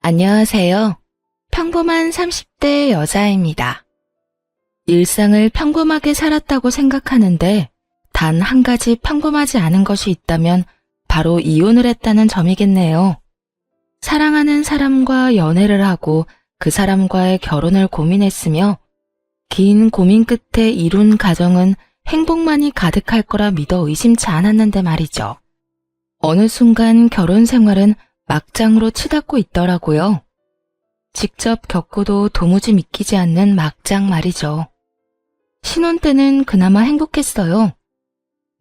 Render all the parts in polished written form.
안녕하세요. 평범한 30대 여자입니다. 일상을 평범하게 살았다고 생각하는데 단 한 가지 평범하지 않은 것이 있다면 바로 이혼을 했다는 점이겠네요. 사랑하는 사람과 연애를 하고 그 사람과의 결혼을 고민했으며 긴 고민 끝에 이룬 가정은 행복만이 가득할 거라 믿어 의심치 않았는데 말이죠. 어느 순간 결혼 생활은 막장으로 치닫고 있더라고요. 직접 겪고도 도무지 믿기지 않는 막장 말이죠. 신혼 때는 그나마 행복했어요.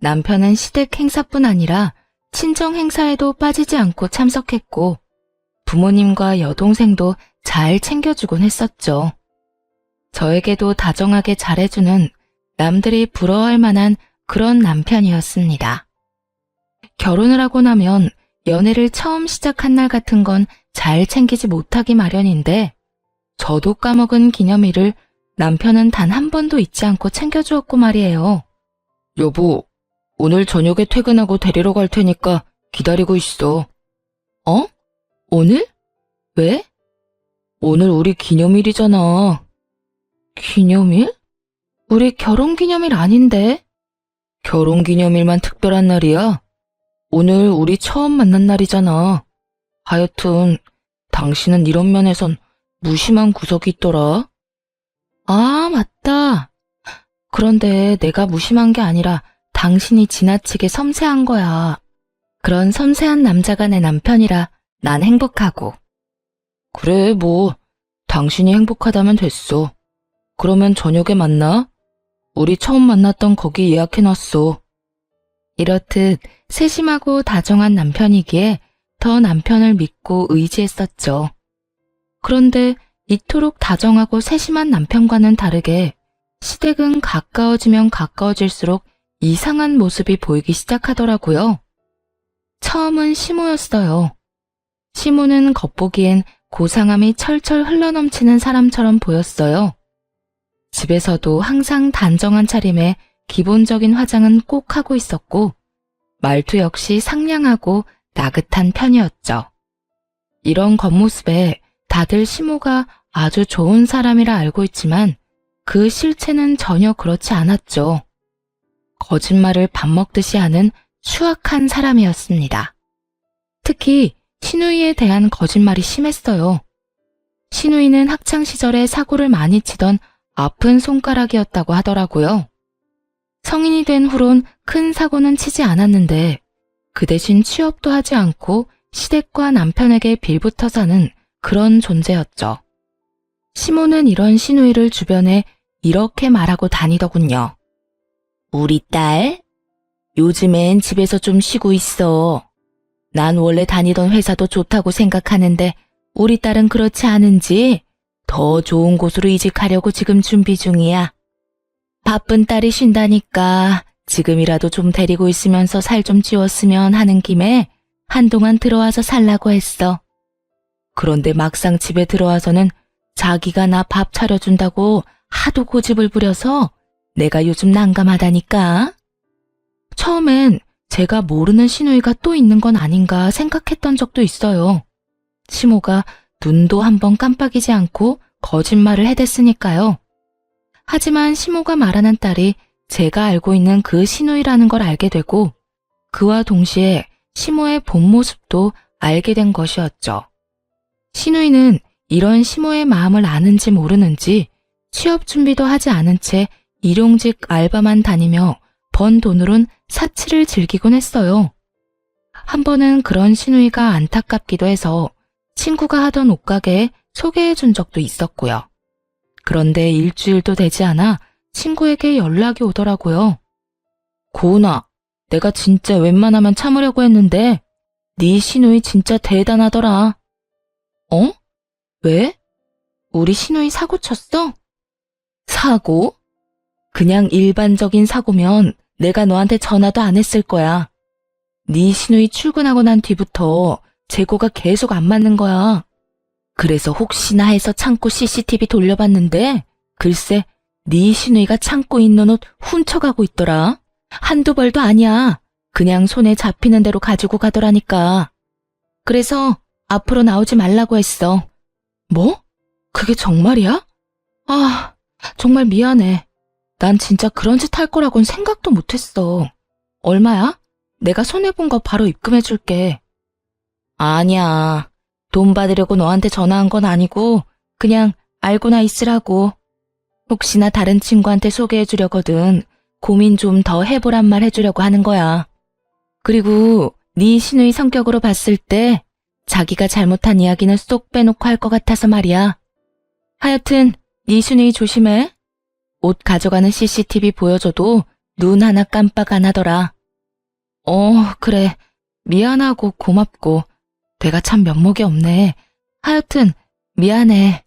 남편은 시댁 행사뿐 아니라 친정 행사에도 빠지지 않고 참석했고 부모님과 여동생도 잘 챙겨주곤 했었죠. 저에게도 다정하게 잘해주는 남들이 부러워할 만한 그런 남편이었습니다. 결혼을 하고 나면 연애를 처음 시작한 날 같은 건 잘 챙기지 못하기 마련인데 저도 까먹은 기념일을 남편은 단 한 번도 잊지 않고 챙겨주었고 말이에요. 여보, 오늘 저녁에 퇴근하고 데리러 갈 테니까 기다리고 있어. 어? 오늘? 왜? 오늘 우리 기념일이잖아. 기념일? 우리 결혼기념일 아닌데? 결혼기념일만 특별한 날이야? 오늘 우리 처음 만난 날이잖아. 하여튼 당신은 이런 면에선 무심한 구석이 있더라. 아, 맞다. 그런데 내가 무심한 게 아니라 당신이 지나치게 섬세한 거야. 그런 섬세한 남자가 내 남편이라 난 행복하고. 그래, 뭐 당신이 행복하다면 됐어. 그러면 저녁에 만나? 우리 처음 만났던 거기 예약해놨어. 이렇듯 세심하고 다정한 남편이기에 더 남편을 믿고 의지했었죠. 그런데 이토록 다정하고 세심한 남편과는 다르게 시댁은 가까워지면 가까워질수록 이상한 모습이 보이기 시작하더라고요. 처음은 시모였어요. 시모는 겉보기엔 고상함이 철철 흘러넘치는 사람처럼 보였어요. 집에서도 항상 단정한 차림에 기본적인 화장은 꼭 하고 있었고 말투 역시 상냥하고 나긋한 편이었죠. 이런 겉모습에 다들 시모가 아주 좋은 사람이라 알고 있지만 그 실체는 전혀 그렇지 않았죠. 거짓말을 밥 먹듯이 하는 추악한 사람이었습니다. 특히 시누이에 대한 거짓말이 심했어요. 시누이는 학창시절에 사고를 많이 치던 아픈 손가락이었다고 하더라고요. 성인이 된 후론 큰 사고는 치지 않았는데 그 대신 취업도 하지 않고 시댁과 남편에게 빌붙어 사는 그런 존재였죠. 시모는 이런 시누이를 주변에 이렇게 말하고 다니더군요. 우리 딸, 요즘엔 집에서 좀 쉬고 있어. 난 원래 다니던 회사도 좋다고 생각하는데 우리 딸은 그렇지 않은지 더 좋은 곳으로 이직하려고 지금 준비 중이야. 바쁜 딸이 쉰다니까 지금이라도 좀 데리고 있으면서 살 좀 찌웠으면 하는 김에 한동안 들어와서 살라고 했어. 그런데 막상 집에 들어와서는 자기가 나 밥 차려준다고 하도 고집을 부려서 내가 요즘 난감하다니까. 처음엔 제가 모르는 시누이가 또 있는 건 아닌가 생각했던 적도 있어요. 시모가 눈도 한번 깜빡이지 않고 거짓말을 해댔으니까요. 하지만 시모가 말하는 딸이 제가 알고 있는 그 시누이라는 걸 알게 되고 그와 동시에 시모의 본 모습도 알게 된 것이었죠. 시누이는 이런 시모의 마음을 아는지 모르는지 취업 준비도 하지 않은 채 일용직 알바만 다니며 번 돈으론 사치를 즐기곤 했어요. 한 번은 그런 시누이가 안타깝기도 해서 친구가 하던 옷가게에 소개해 준 적도 있었고요. 그런데 일주일도 되지 않아 친구에게 연락이 오더라고요. 고은아, 내가 진짜 웬만하면 참으려고 했는데 네 시누이 진짜 대단하더라. 어? 왜? 우리 시누이 사고 쳤어? 사고? 그냥 일반적인 사고면 내가 너한테 전화도 안 했을 거야. 네 시누이 출근하고 난 뒤부터 재고가 계속 안 맞는 거야. 그래서 혹시나 해서 창고 CCTV 돌려봤는데 글쎄 네 시누이가 창고에 있는 옷 훔쳐가고 있더라. 한두 벌도 아니야. 그냥 손에 잡히는 대로 가지고 가더라니까. 그래서 앞으로 나오지 말라고 했어. 뭐? 그게 정말이야? 아, 정말 미안해. 난 진짜 그런 짓 할 거라곤 생각도 못했어. 얼마야? 내가 손해본 거 바로 입금해줄게. 아니야. 돈 받으려고 너한테 전화한 건 아니고 그냥 알고나 있으라고. 혹시나 다른 친구한테 소개해주려거든 고민 좀 더 해보란 말 해주려고 하는 거야. 그리고 네 시누이 성격으로 봤을 때 자기가 잘못한 이야기는 쏙 빼놓고 할 것 같아서 말이야. 하여튼 네 시누이 조심해. 옷 가져가는 CCTV 보여줘도 눈 하나 깜빡 안 하더라. 그래. 미안하고 고맙고 내가 참 면목이 없네. 하여튼 미안해.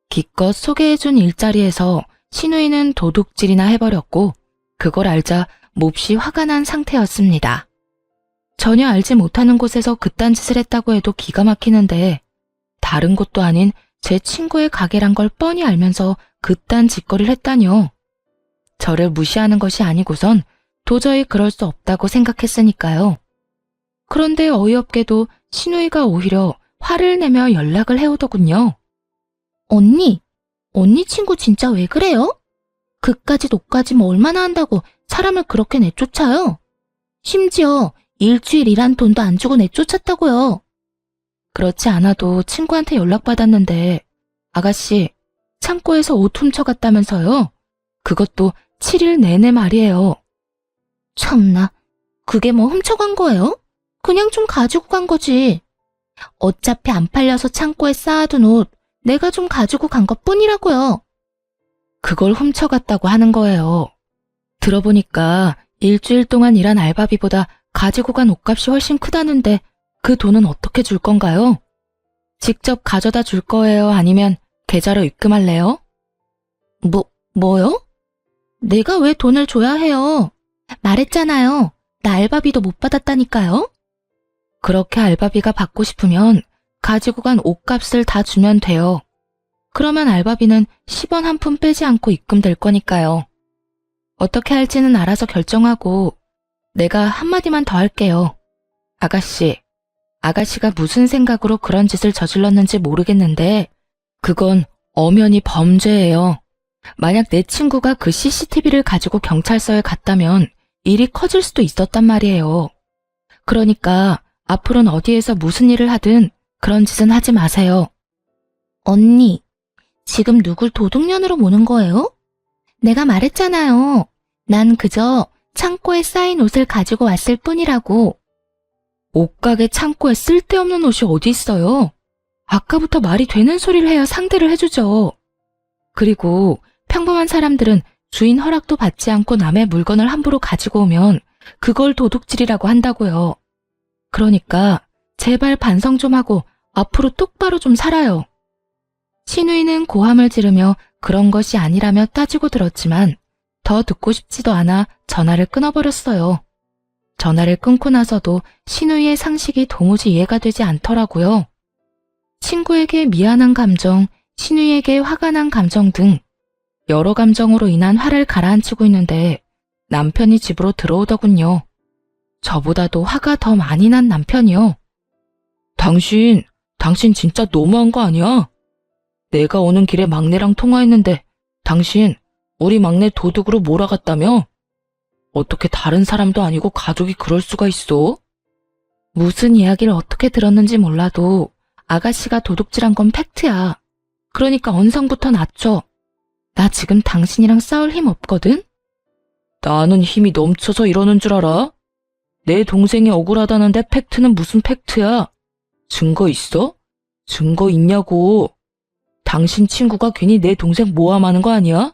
기껏 소개해준 일자리에서 시누이는 도둑질이나 해버렸고 그걸 알자 몹시 화가 난 상태였습니다. 전혀 알지 못하는 곳에서 그딴 짓을 했다고 해도 기가 막히는데 다른 곳도 아닌 제 친구의 가게란 걸 뻔히 알면서 그딴 짓거리를 했다뇨. 저를 무시하는 것이 아니고선 도저히 그럴 수 없다고 생각했으니까요. 그런데 어이없게도 시누이가 오히려 화를 내며 연락을 해오더군요. 언니 친구 진짜 왜 그래요? 그까짓 옷까지 뭐 얼마나 한다고 사람을 그렇게 내쫓아요? 심지어 일주일 일한 돈도 안 주고 내쫓았다고요. 그렇지 않아도 친구한테 연락받았는데 아가씨 창고에서 옷 훔쳐갔다면서요? 그것도 7일 내내 말이에요. 참나, 그게 뭐 훔쳐간 거예요? 그냥 좀 가지고 간 거지. 어차피 안 팔려서 창고에 쌓아둔 옷 내가 좀 가지고 간 것뿐이라고요. 그걸 훔쳐갔다고 하는 거예요. 들어보니까 일주일 동안 일한 알바비보다 가지고 간 옷값이 훨씬 크다는데 그 돈은 어떻게 줄 건가요? 직접 가져다 줄 거예요? 아니면 계좌로 입금할래요? 뭐요? 내가 왜 돈을 줘야 해요? 말했잖아요. 나 알바비도 못 받았다니까요. 그렇게 알바비가 받고 싶으면 가지고 간 옷값을 다 주면 돼요. 그러면 알바비는 10원 한 푼 빼지 않고 입금될 거니까요. 어떻게 할지는 알아서 결정하고 내가 한마디만 더 할게요. 아가씨가 무슨 생각으로 그런 짓을 저질렀는지 모르겠는데 그건 엄연히 범죄예요. 만약 내 친구가 그 CCTV를 가지고 경찰서에 갔다면 일이 커질 수도 있었단 말이에요. 그러니까 앞으로는 어디에서 무슨 일을 하든 그런 짓은 하지 마세요. 언니, 지금 누굴 도둑년으로 모는 거예요? 내가 말했잖아요. 난 그저 창고에 쌓인 옷을 가지고 왔을 뿐이라고. 옷가게 창고에 쓸데없는 옷이 어디 있어요? 아까부터 말이 되는 소리를 해야 상대를 해주죠. 그리고 평범한 사람들은 주인 허락도 받지 않고 남의 물건을 함부로 가지고 오면 그걸 도둑질이라고 한다고요. 그러니까 제발 반성 좀 하고 앞으로 똑바로 좀 살아요. 시누이는 고함을 지르며 그런 것이 아니라며 따지고 들었지만 더 듣고 싶지도 않아 전화를 끊어버렸어요. 전화를 끊고 나서도 시누이의 상식이 도무지 이해가 되지 않더라고요. 친구에게 미안한 감정, 시누이에게 화가 난 감정 등 여러 감정으로 인한 화를 가라앉히고 있는데 남편이 집으로 들어오더군요. 저보다도 화가 더 많이 난 남편이요. 당신 진짜 너무한 거 아니야? 내가 오는 길에 막내랑 통화했는데 당신 우리 막내 도둑으로 몰아갔다며? 어떻게 다른 사람도 아니고 가족이 그럴 수가 있어? 무슨 이야기를 어떻게 들었는지 몰라도 아가씨가 도둑질한 건 팩트야. 그러니까 언성부터 낮춰. 나 지금 당신이랑 싸울 힘 없거든? 나는 힘이 넘쳐서 이러는 줄 알아? 내 동생이 억울하다는데 팩트는 무슨 팩트야? 증거 있어? 증거 있냐고. 당신 친구가 괜히 내 동생 모함하는 거 아니야?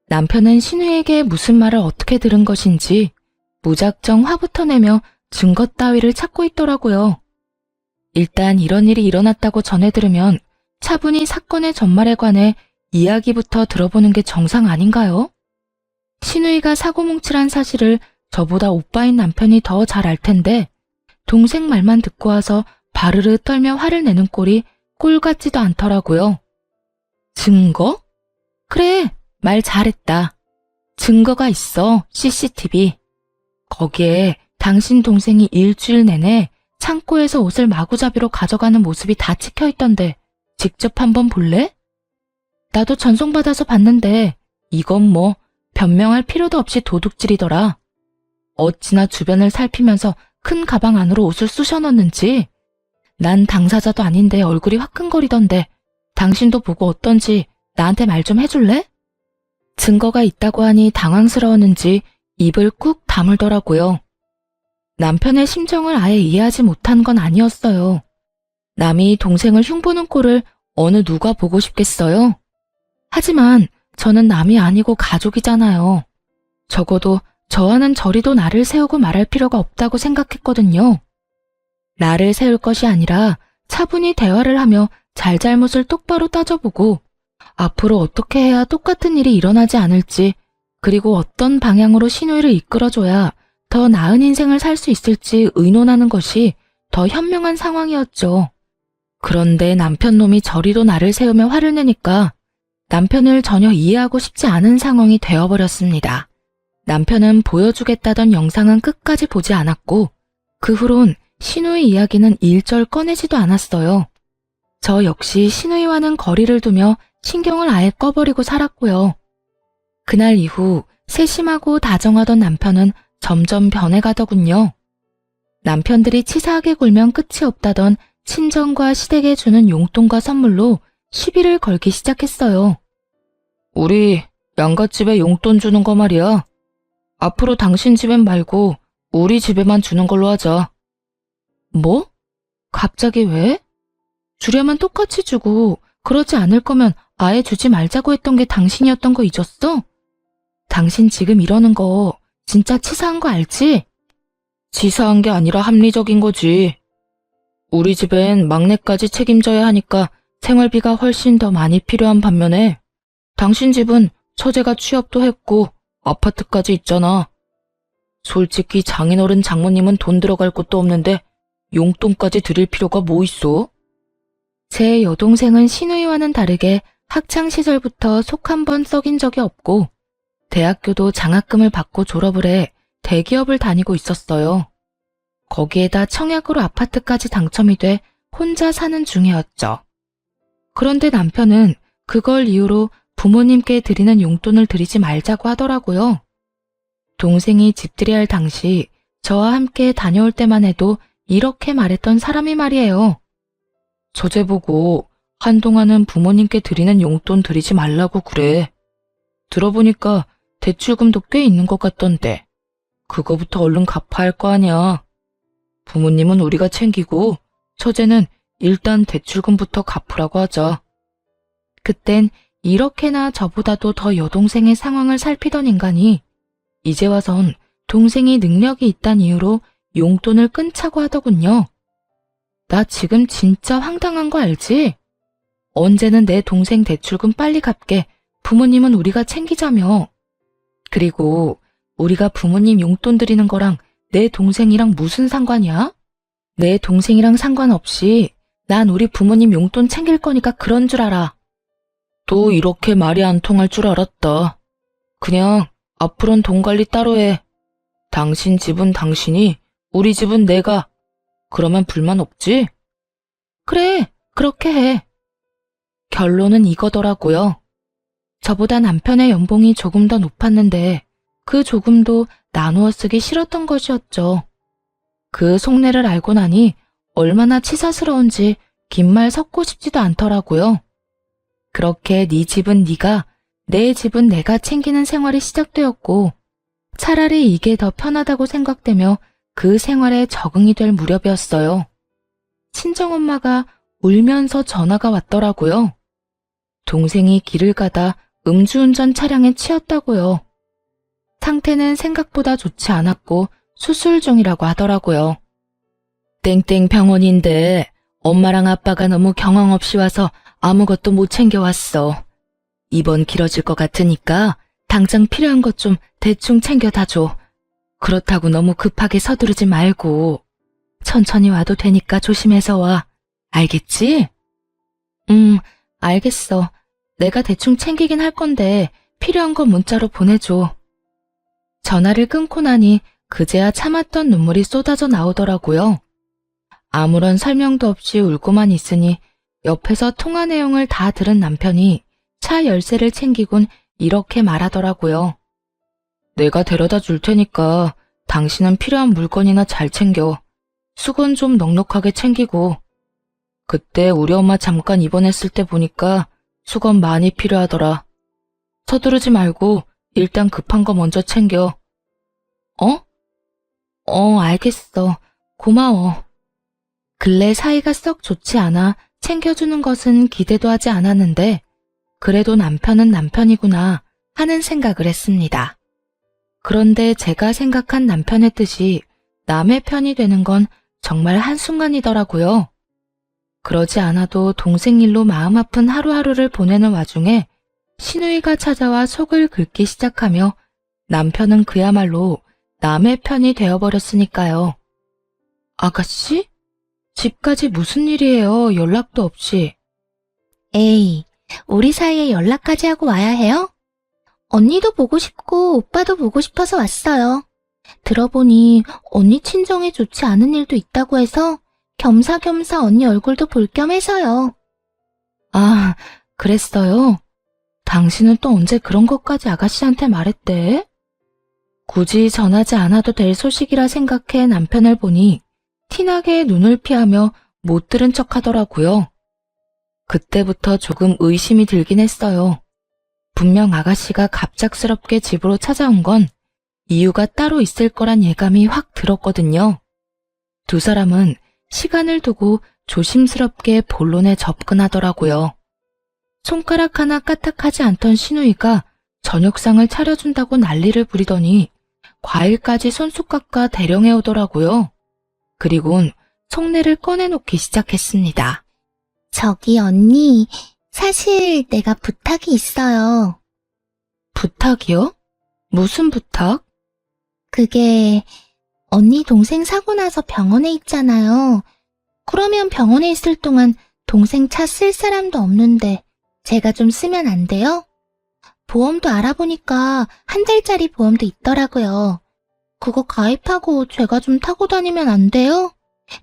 남편은 신우에게 무슨 말을 어떻게 들은 것인지 무작정 화부터 내며 증거 따위를 찾고 있더라고요. 일단 이런 일이 일어났다고 전해 들으면 차분히 사건의 전말에 관해 이야기부터 들어보는 게 정상 아닌가요? 신우이가 사고뭉칠한 사실을 저보다 오빠인 남편이 더 잘 알 텐데 동생 말만 듣고 와서 바르르 떨며 화를 내는 꼴이 꼴 같지도 않더라고요. 증거? 그래, 말 잘했다. 증거가 있어, CCTV. 거기에 당신 동생이 일주일 내내 창고에서 옷을 마구잡이로 가져가는 모습이 다 찍혀 있던데 직접 한번 볼래? 나도 전송받아서 봤는데 이건 뭐 변명할 필요도 없이 도둑질이더라. 어찌나 주변을 살피면서 큰 가방 안으로 옷을 쑤셔 넣는지. 난 당사자도 아닌데 얼굴이 화끈거리던데 당신도 보고 어떤지 나한테 말 좀 해줄래? 증거가 있다고 하니 당황스러웠는지 입을 꾹 다물더라고요. 남편의 심정을 아예 이해하지 못한 건 아니었어요. 남이 동생을 흉보는 꼴을 어느 누가 보고 싶겠어요? 하지만 저는 남이 아니고 가족이잖아요. 적어도 저와는 저리도 나를 세우고 말할 필요가 없다고 생각했거든요. 나를 세울 것이 아니라 차분히 대화를 하며 잘잘못을 똑바로 따져보고 앞으로 어떻게 해야 똑같은 일이 일어나지 않을지, 그리고 어떤 방향으로 신우이를 이끌어줘야 더 나은 인생을 살 수 있을지 의논하는 것이 더 현명한 상황이었죠. 그런데 남편 놈이 저리도 나를 세우며 화를 내니까 남편을 전혀 이해하고 싶지 않은 상황이 되어버렸습니다. 남편은 보여주겠다던 영상은 끝까지 보지 않았고 그 후론 신우이 이야기는 일절 꺼내지도 않았어요. 저 역시 신우이와는 거리를 두며 신경을 아예 꺼버리고 살았고요. 그날 이후 세심하고 다정하던 남편은 점점 변해가더군요. 남편들이 치사하게 굴면 끝이 없다던 친정과 시댁에 주는 용돈과 선물로 시비를 걸기 시작했어요. 우리 양갓집에 용돈 주는 거 말이야. 앞으로 당신 집엔 말고 우리 집에만 주는 걸로 하자. 뭐? 갑자기 왜? 주려면 똑같이 주고 그러지 않을 거면 아예 주지 말자고 했던 게 당신이었던 거 잊었어? 당신 지금 이러는 거 진짜 치사한 거 알지? 치사한 게 아니라 합리적인 거지. 우리 집엔 막내까지 책임져야 하니까 생활비가 훨씬 더 많이 필요한 반면에 당신 집은 처제가 취업도 했고 아파트까지 있잖아. 솔직히 장인어른 장모님은 돈 들어갈 곳도 없는데 용돈까지 드릴 필요가 뭐 있어? 제 여동생은 신우이와는 다르게 학창시절부터 속 한 번 썩인 적이 없고 대학교도 장학금을 받고 졸업을 해 대기업을 다니고 있었어요. 거기에다 청약으로 아파트까지 당첨이 돼 혼자 사는 중이었죠. 그런데 남편은 그걸 이유로 부모님께 드리는 용돈을 드리지 말자고 하더라고요. 동생이 집들이 할 당시 저와 함께 다녀올 때만 해도 이렇게 말했던 사람이 말이에요. 처제 보고 한동안은 부모님께 드리는 용돈 드리지 말라고 그래. 들어보니까 대출금도 꽤 있는 것 같던데 그거부터 얼른 갚아야 할 거 아니야. 부모님은 우리가 챙기고 처제는 일단 대출금부터 갚으라고 하자. 그땐 이렇게나 저보다도 더 여동생의 상황을 살피던 인간이 이제 와선 동생이 능력이 있다는 이유로 용돈을 끊자고 하더군요. 나 지금 진짜 황당한 거 알지? 언제는 내 동생 대출금 빨리 갚게 부모님은 우리가 챙기자며. 그리고 우리가 부모님 용돈 드리는 거랑 내 동생이랑 무슨 상관이야? 내 동생이랑 상관없이 난 우리 부모님 용돈 챙길 거니까 그런 줄 알아. 또 이렇게 말이 안 통할 줄 알았다. 그냥 앞으론 돈 관리 따로 해. 당신 집은 당신이, 우리 집은 내가. 그러면 불만 없지? 그래, 그렇게 해. 결론은 이거더라고요. 저보다 남편의 연봉이 조금 더 높았는데 그 조금도 나누어 쓰기 싫었던 것이었죠. 그 속내를 알고 나니 얼마나 치사스러운지 긴 말 섞고 싶지도 않더라고요. 그렇게 네 집은 네가, 내 집은 내가 챙기는 생활이 시작되었고 차라리 이게 더 편하다고 생각되며 그 생활에 적응이 될 무렵이었어요. 친정엄마가 울면서 전화가 왔더라고요. 동생이 길을 가다 음주운전 차량에 치였다고요. 상태는 생각보다 좋지 않았고 수술 중이라고 하더라고요. 땡땡 병원인데 엄마랑 아빠가 너무 경황 없이 와서 아무것도 못 챙겨왔어. 입원 길어질 것 같으니까 당장 필요한 것 좀 대충 챙겨다 줘. 그렇다고 너무 급하게 서두르지 말고 천천히 와도 되니까 조심해서 와. 알겠지? 알겠어. 내가 대충 챙기긴 할 건데 필요한 거 문자로 보내줘. 전화를 끊고 나니 그제야 참았던 눈물이 쏟아져 나오더라고요. 아무런 설명도 없이 울고만 있으니 옆에서 통화 내용을 다 들은 남편이 차 열쇠를 챙기곤 이렇게 말하더라고요. 내가 데려다 줄 테니까 당신은 필요한 물건이나 잘 챙겨. 수건 좀 넉넉하게 챙기고. 그때 우리 엄마 잠깐 입원했을 때 보니까 수건 많이 필요하더라. 서두르지 말고 일단 급한 거 먼저 챙겨. 알겠어. 고마워. 근래 사이가 썩 좋지 않아 챙겨주는 것은 기대도 하지 않았는데 그래도 남편은 남편이구나 하는 생각을 했습니다. 그런데 제가 생각한 남편의 뜻이 남의 편이 되는 건 정말 한순간이더라고요. 그러지 않아도 동생 일로 마음 아픈 하루하루를 보내는 와중에 시누이가 찾아와 속을 긁기 시작하며 남편은 그야말로 남의 편이 되어버렸으니까요. 아가씨? 집까지 무슨 일이에요? 연락도 없이. 에이, 우리 사이에 연락까지 하고 와야 해요? 언니도 보고 싶고 오빠도 보고 싶어서 왔어요. 들어보니 언니 친정에 좋지 않은 일도 있다고 해서 겸사겸사 언니 얼굴도 볼 겸 해서요. 아, 그랬어요? 당신은 또 언제 그런 것까지 아가씨한테 말했대? 굳이 전하지 않아도 될 소식이라 생각해 남편을 보니 티나게 눈을 피하며 못 들은 척 하더라고요. 그때부터 조금 의심이 들긴 했어요. 분명 아가씨가 갑작스럽게 집으로 찾아온 건 이유가 따로 있을 거란 예감이 확 들었거든요. 두 사람은 시간을 두고 조심스럽게 본론에 접근하더라고요. 손가락 하나 까딱하지 않던 시누이가 저녁상을 차려준다고 난리를 부리더니 과일까지 손수갑과 대령해 오더라고요. 그리곤 속내를 꺼내놓기 시작했습니다. 저기 언니, 사실 내가 부탁이 있어요. 부탁이요? 무슨 부탁? 그게 언니 동생 사고 나서 병원에 있잖아요. 그러면 병원에 있을 동안 동생 차 쓸 사람도 없는데 제가 좀 쓰면 안 돼요? 보험도 알아보니까 한 달짜리 보험도 있더라고요. 그거 가입하고 제가 좀 타고 다니면 안 돼요?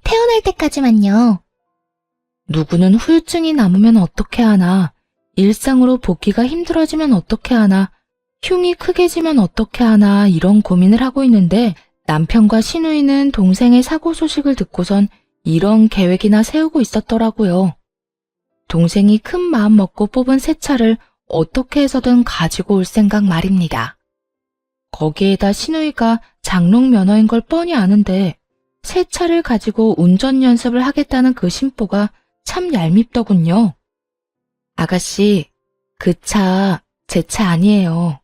태어날 때까지만요. 누구는 후유증이 남으면 어떻게 하나, 일상으로 복귀가 힘들어지면 어떻게 하나, 흉이 크게 지면 어떻게 하나 이런 고민을 하고 있는데 남편과 시누이는 동생의 사고 소식을 듣고선 이런 계획이나 세우고 있었더라고요. 동생이 큰 마음 먹고 뽑은 새 차를 어떻게 해서든 가지고 올 생각 말입니다. 거기에다 시누이가 장롱 면허인 걸 뻔히 아는데 새 차를 가지고 운전 연습을 하겠다는 그 심보가 참 얄밉더군요. 아가씨, 그 차 제 차 아니에요.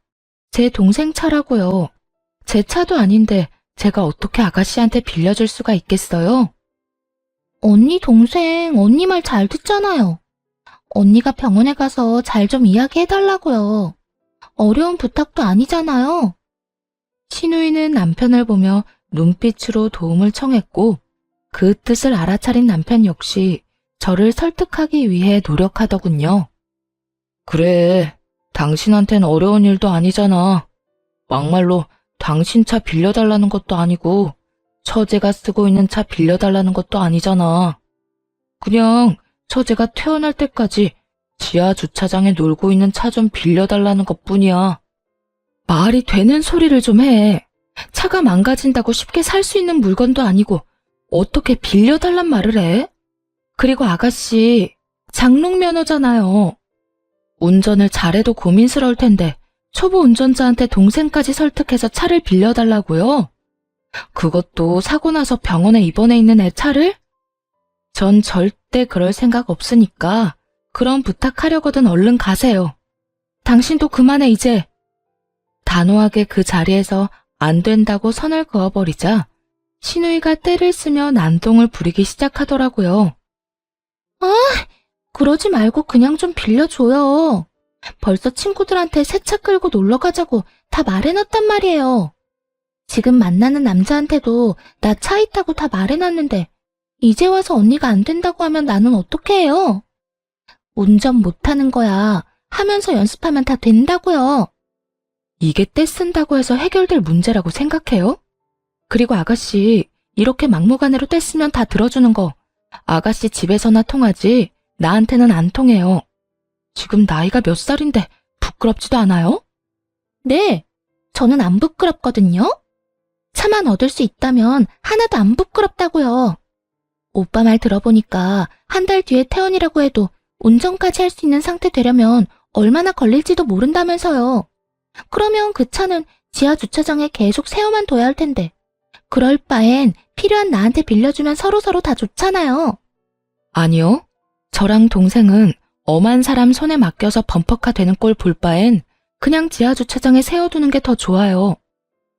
제 동생 차라고요. 제 차도 아닌데 제가 어떻게 아가씨한테 빌려줄 수가 있겠어요? 언니 동생, 언니 말 잘 듣잖아요. 언니가 병원에 가서 잘 좀 이야기해달라고요. 어려운 부탁도 아니잖아요. 시누이는 남편을 보며 눈빛으로 도움을 청했고 그 뜻을 알아차린 남편 역시 저를 설득하기 위해 노력하더군요. 그래, 당신한텐 어려운 일도 아니잖아. 막말로 당신 차 빌려달라는 것도 아니고 처제가 쓰고 있는 차 빌려달라는 것도 아니잖아. 그냥 처제가 퇴원할 때까지 지하 주차장에 놀고 있는 차 좀 빌려달라는 것뿐이야. 말이 되는 소리를 좀 해. 차가 망가진다고 쉽게 살 수 있는 물건도 아니고 어떻게 빌려달란 말을 해? 그리고 아가씨, 장롱 면허잖아요. 운전을 잘해도 고민스러울 텐데 초보 운전자한테 동생까지 설득해서 차를 빌려달라고요? 그것도 사고 나서 병원에 입원해 있는 애 차를? 전 절대 그럴 생각 없으니까 그런 부탁하려거든 얼른 가세요. 당신도 그만해 이제. 단호하게 그 자리에서 안 된다고 선을 그어버리자 시누이가 떼를 쓰며 난동을 부리기 시작하더라고요. 그러지 말고 그냥 좀 빌려줘요. 벌써 친구들한테 새 차 끌고 놀러 가자고 다 말해놨단 말이에요. 지금 만나는 남자한테도 나 차 있다고 다 말해놨는데 이제 와서 언니가 안 된다고 하면 나는 어떻게 해요? 운전 못하는 거야. 하면서 연습하면 다 된다고요. 이게 떼쓴다고 해서 해결될 문제라고 생각해요? 그리고 아가씨, 이렇게 막무가내로 뗐으면 다 들어주는 거 아가씨 집에서나 통하지 나한테는 안 통해요. 지금 나이가 몇 살인데 부끄럽지도 않아요? 네, 저는 안 부끄럽거든요. 차만 얻을 수 있다면 하나도 안 부끄럽다고요. 오빠 말 들어보니까 한 달 뒤에 퇴원이라고 해도 운전까지 할 수 있는 상태 되려면 얼마나 걸릴지도 모른다면서요. 그러면 그 차는 지하 주차장에 계속 세워만 둬야 할 텐데 그럴 바엔 필요한 나한테 빌려주면 서로서로 다 좋잖아요. 아니요. 저랑 동생은 엄한 사람 손에 맡겨서 범퍼카 되는 꼴 볼 바엔 그냥 지하 주차장에 세워두는 게 더 좋아요.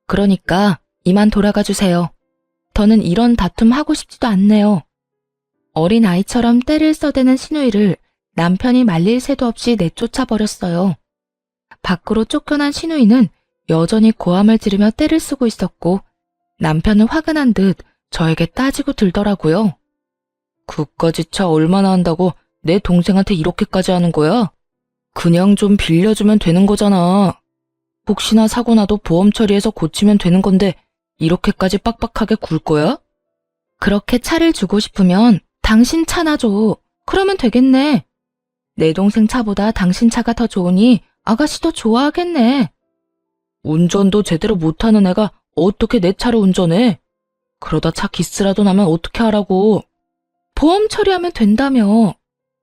그러니까 이만 돌아가 주세요. 더는 이런 다툼 하고 싶지도 않네요. 어린 아이처럼 때를 써대는 신우이를 남편이 말릴 새도 없이 내쫓아 버렸어요. 밖으로 쫓겨난 신우이는 여전히 고함을 지르며 때를 쓰고 있었고 남편은 화근한 듯 저에게 따지고 들더라고요. 그까짓 차 얼마나 한다고 내 동생한테 이렇게까지 하는 거야? 그냥 좀 빌려주면 되는 거잖아. 혹시나 사고 나도 보험 처리해서 고치면 되는 건데 이렇게까지 빡빡하게 굴 거야? 그렇게 차를 주고 싶으면 당신 차나 줘. 그러면 되겠네. 내 동생 차보다 당신 차가 더 좋으니 아가씨도 좋아하겠네. 운전도 제대로 못하는 애가 어떻게 내 차를 운전해? 그러다 차 기스라도 나면 어떻게 하라고. 보험 처리하면 된다며.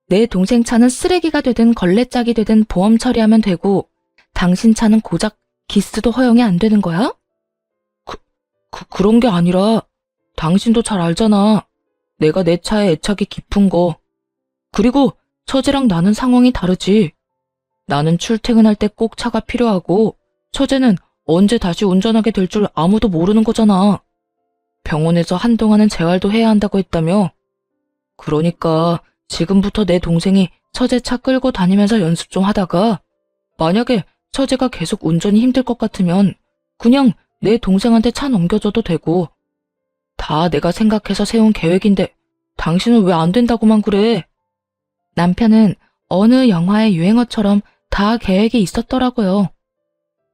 내 동생 차는 쓰레기가 되든 걸레짝이 되든 보험 처리하면 되고 당신 차는 고작 기스도 허용이 안 되는 거야? 그런 게 아니라 당신도 잘 알잖아. 내가 내 차에 애착이 깊은 거. 그리고 처제랑 나는 상황이 다르지. 나는 출퇴근할 때 꼭 차가 필요하고 처제는 언제 다시 운전하게 될 줄 아무도 모르는 거잖아. 병원에서 한동안은 재활도 해야 한다고 했다며. 그러니까 지금부터 내 동생이 처제 차 끌고 다니면서 연습 좀 하다가 만약에 처제가 계속 운전이 힘들 것 같으면 그냥 내 동생한테 차 넘겨줘도 되고. 다 내가 생각해서 세운 계획인데 당신은 왜 안 된다고만 그래? 남편은 어느 영화의 유행어처럼 다 계획이 있었더라고요.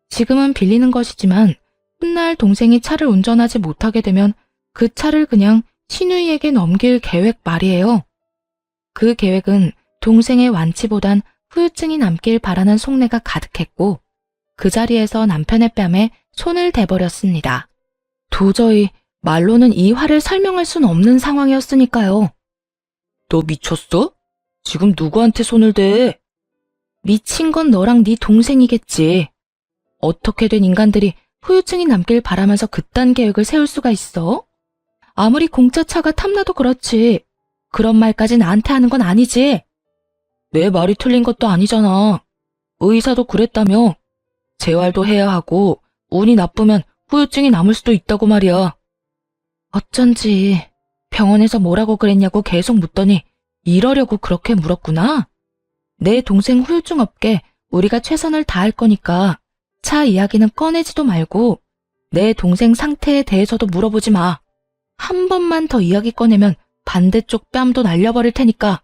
지금은 빌리는 것이지만 훗날 동생이 차를 운전하지 못하게 되면 그 차를 그냥 신우이에게 넘길 계획 말이에요. 그 계획은 동생의 완치보단 후유증이 남길 바라는 속내가 가득했고 그 자리에서 남편의 뺨에 손을 대버렸습니다. 도저히 말로는 이 화를 설명할 순 없는 상황이었으니까요. 너 미쳤어? 지금 누구한테 손을 대? 미친 건 너랑 네 동생이겠지. 어떻게 된 인간들이 후유증이 남길 바라면서 그딴 계획을 세울 수가 있어? 아무리 공짜 차가 탐나도 그렇지. 그런 말까지 나한테 하는 건 아니지. 내 말이 틀린 것도 아니잖아. 의사도 그랬다며. 재활도 해야 하고 운이 나쁘면 후유증이 남을 수도 있다고 말이야. 어쩐지 병원에서 뭐라고 그랬냐고 계속 묻더니 이러려고 그렇게 물었구나. 내 동생 후유증 없게 우리가 최선을 다할 거니까 차 이야기는 꺼내지도 말고 내 동생 상태에 대해서도 물어보지 마. 한 번만 더 이야기 꺼내면 반대쪽 뺨도 날려버릴 테니까.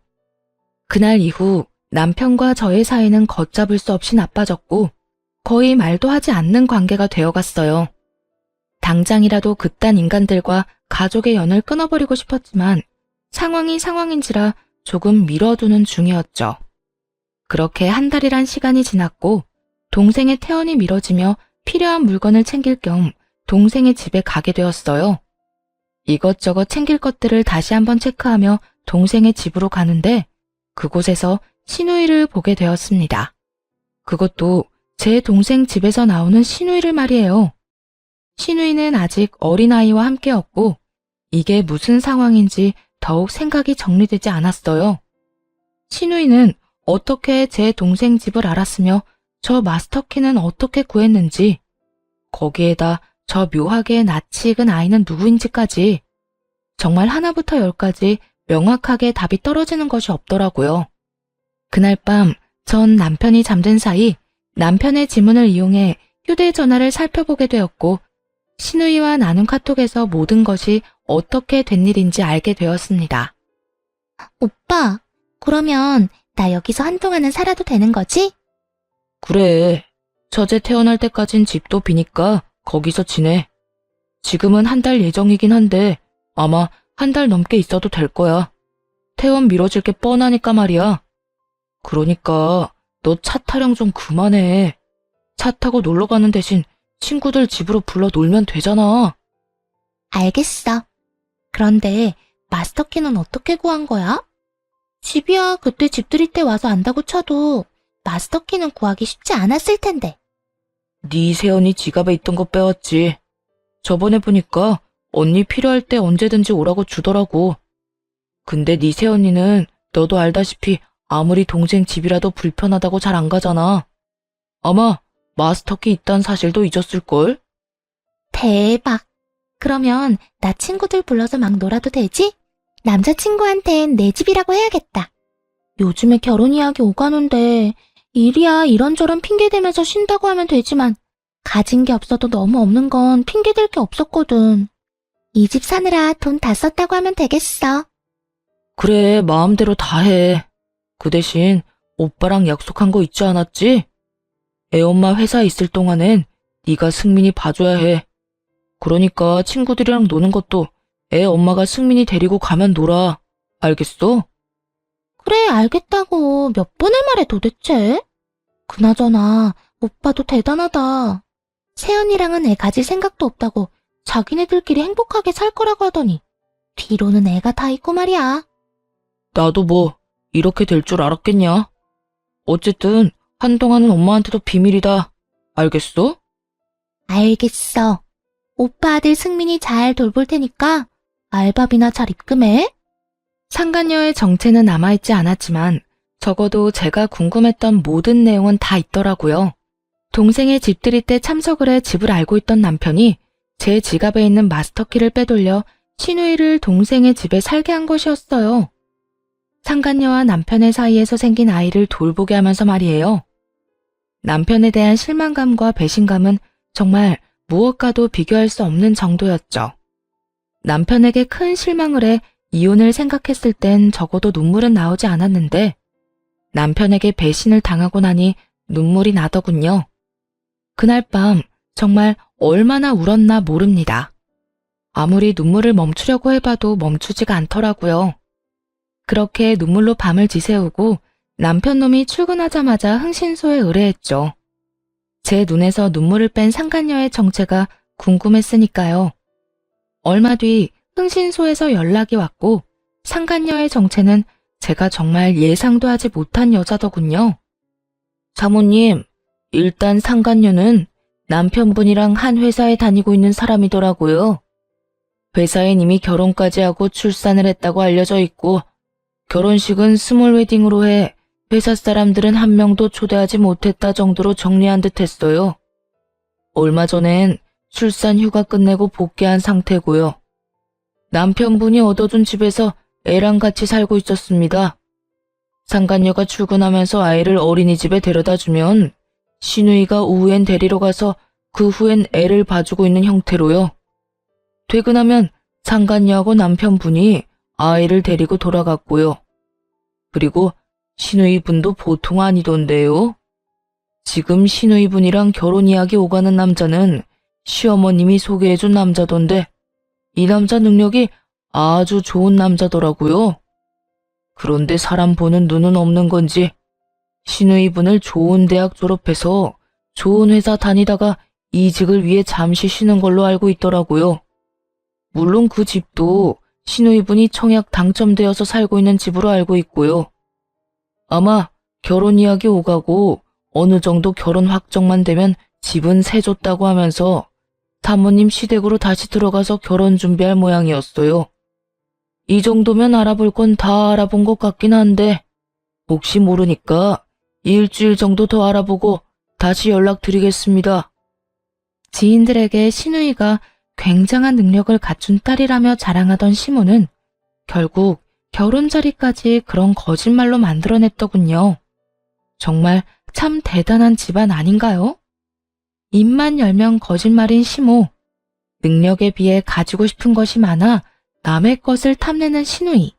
그날 이후 남편과 저의 사이는 걷잡을 수 없이 나빠졌고 거의 말도 하지 않는 관계가 되어갔어요. 당장이라도 그딴 인간들과 가족의 연을 끊어버리고 싶었지만 상황이 상황인지라 조금 미뤄두는 중이었죠. 그렇게 한 달이란 시간이 지났고 동생의 퇴원이 미뤄지며 필요한 물건을 챙길 겸 동생의 집에 가게 되었어요. 이것저것 챙길 것들을 다시 한번 체크하며 동생의 집으로 가는데 그곳에서 신우이를 보게 되었습니다. 그것도 제 동생 집에서 나오는 신우이를 말이에요. 신우이는 아직 어린아이와 함께였고 이게 무슨 상황인지 더욱 생각이 정리되지 않았어요. 신우이는 어떻게 제 동생 집을 알았으며 저 마스터키는 어떻게 구했는지, 거기에다 저 묘하게 낯이 익은 아이는 누구인지까지 정말 하나부터 열까지 명확하게 답이 떨어지는 것이 없더라고요. 그날 밤 전 남편이 잠든 사이 남편의 지문을 이용해 휴대전화를 살펴보게 되었고 신우이와 나눈 카톡에서 모든 것이 어떻게 된 일인지 알게 되었습니다. 오빠, 그러면 나 여기서 한동안은 살아도 되는 거지? 그래. 처제 태어날 때까진 집도 비니까 거기서 지내. 지금은 한 달 예정이긴 한데 아마 한 달 넘게 있어도 될 거야. 퇴원 미뤄질 게 뻔하니까 말이야. 그러니까 너 차 타령 좀 그만해. 차 타고 놀러 가는 대신 친구들 집으로 불러 놀면 되잖아. 알겠어. 그런데 마스터키는 어떻게 구한 거야? 집이야 그때 집들이 때 와서 안다고 쳐도 마스터키는 구하기 쉽지 않았을 텐데. 네 세연이 지갑에 있던 거 빼왔지. 저번에 보니까 언니 필요할 때 언제든지 오라고 주더라고. 근데 네 세연이는 너도 알다시피 아무리 동생 집이라도 불편하다고 잘 안 가잖아. 아마 마스터키 있단 사실도 잊었을걸? 대박. 그러면 나 친구들 불러서 막 놀아도 되지? 남자친구한텐 내 집이라고 해야겠다. 요즘에 결혼 이야기 오가는데 일이야 이런저런 핑계 대면서 쉰다고 하면 되지만 가진 게 없어도 너무 없는 건 핑계 댈 게 없었거든. 이 집 사느라 돈 다 썼다고 하면 되겠어. 그래, 마음대로 다 해. 그 대신 오빠랑 약속한 거 있지 않았지? 애엄마 회사에 있을 동안엔 네가 승민이 봐줘야 해. 그러니까 친구들이랑 노는 것도 애 엄마가 승민이 데리고 가면 놀아. 알겠어? 그래 알겠다고 몇 번을 말해 도대체? 그나저나 오빠도 대단하다. 세연이랑은 애 가질 생각도 없다고 자기네들끼리 행복하게 살 거라고 하더니 뒤로는 애가 다 있고 말이야. 나도 뭐 이렇게 될 줄 알았겠냐? 어쨌든 한동안은 엄마한테도 비밀이다. 알겠어? 알겠어. 오빠 아들 승민이 잘 돌볼 테니까 알바비나 잘 입금해. 상간녀의 정체는 남아있지 않았지만 적어도 제가 궁금했던 모든 내용은 다 있더라고요. 동생의 집들이 때 참석을 해 집을 알고 있던 남편이 제 지갑에 있는 마스터키를 빼돌려 신우이를 동생의 집에 살게 한 것이었어요. 상간녀와 남편의 사이에서 생긴 아이를 돌보게 하면서 말이에요. 남편에 대한 실망감과 배신감은 정말 무엇과도 비교할 수 없는 정도였죠. 남편에게 큰 실망을 해 이혼을 생각했을 땐 적어도 눈물은 나오지 않았는데 남편에게 배신을 당하고 나니 눈물이 나더군요. 그날 밤 정말 얼마나 울었나 모릅니다. 아무리 눈물을 멈추려고 해봐도 멈추지가 않더라고요. 그렇게 눈물로 밤을 지새우고 남편 놈이 출근하자마자 흥신소에 의뢰했죠. 제 눈에서 눈물을 뺀 상간녀의 정체가 궁금했으니까요. 얼마 뒤 흥신소에서 연락이 왔고 상간녀의 정체는 제가 정말 예상도 하지 못한 여자더군요. 사모님, 일단 상간녀는 남편분이랑 한 회사에 다니고 있는 사람이더라고요. 회사엔 이미 결혼까지 하고 출산을 했다고 알려져 있고 결혼식은 스몰 웨딩으로 해 회사 사람들은 한 명도 초대하지 못했다 정도로 정리한 듯 했어요. 얼마 전엔 출산 휴가 끝내고 복귀한 상태고요. 남편분이 얻어준 집에서 애랑 같이 살고 있었습니다. 상간녀가 출근하면서 아이를 어린이집에 데려다주면 신우이가 오후엔 데리러 가서 그 후엔 애를 봐주고 있는 형태로요. 퇴근하면 상간녀하고 남편분이 아이를 데리고 돌아갔고요. 그리고 신우이 분도 보통 아니던데요. 지금 신우이 분이랑 결혼 이야기 오가는 남자는 시어머님이 소개해준 남자던데 이 남자 능력이 아주 좋은 남자더라고요. 그런데 사람 보는 눈은 없는 건지 신우이 분을 좋은 대학 졸업해서 좋은 회사 다니다가 이직을 위해 잠시 쉬는 걸로 알고 있더라고요. 물론 그 집도 신우이 분이 청약 당첨되어서 살고 있는 집으로 알고 있고요. 아마 결혼 이야기 오가고 어느 정도 결혼 확정만 되면 집은 세줬다고 하면서 사모님 시댁으로 다시 들어가서 결혼 준비할 모양이었어요. 이 정도면 알아볼 건 다 알아본 것 같긴 한데 혹시 모르니까 일주일 정도 더 알아보고 다시 연락드리겠습니다. 지인들에게 신우이가 굉장한 능력을 갖춘 딸이라며 자랑하던 시모는 결국 결혼 자리까지 그런 거짓말로 만들어냈더군요. 정말 참 대단한 집안 아닌가요? 입만 열면 거짓말인 시모, 능력에 비해 가지고 싶은 것이 많아 남의 것을 탐내는 신우이,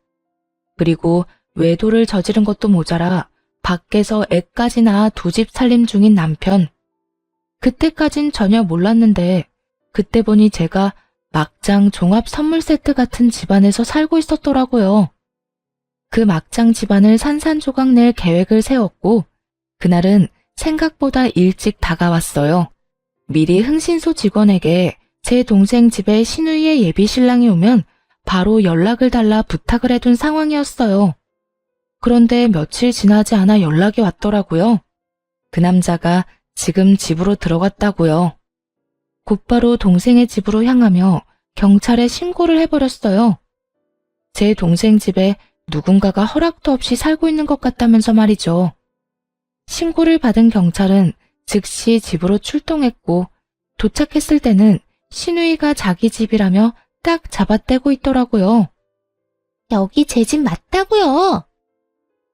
그리고 외도를 저지른 것도 모자라 밖에서 애까지 낳아 두 집 살림 중인 남편. 그때까진 전혀 몰랐는데 그때 보니 제가 막장 종합 선물 세트 같은 집안에서 살고 있었더라고요. 그 막장 집안을 산산조각 낼 계획을 세웠고 그날은 생각보다 일찍 다가왔어요. 미리 흥신소 직원에게 제 동생 집에 신우이의 예비 신랑이 오면 바로 연락을 달라 부탁을 해둔 상황이었어요. 그런데 며칠 지나지 않아 연락이 왔더라고요. 그 남자가 지금 집으로 들어갔다고요. 곧바로 동생의 집으로 향하며 경찰에 신고를 해버렸어요. 제 동생 집에 누군가가 허락도 없이 살고 있는 것 같다면서 말이죠. 신고를 받은 경찰은 즉시 집으로 출동했고 도착했을 때는 신우이가 자기 집이라며 딱 잡아떼고 있더라고요. 여기 제 집 맞다고요.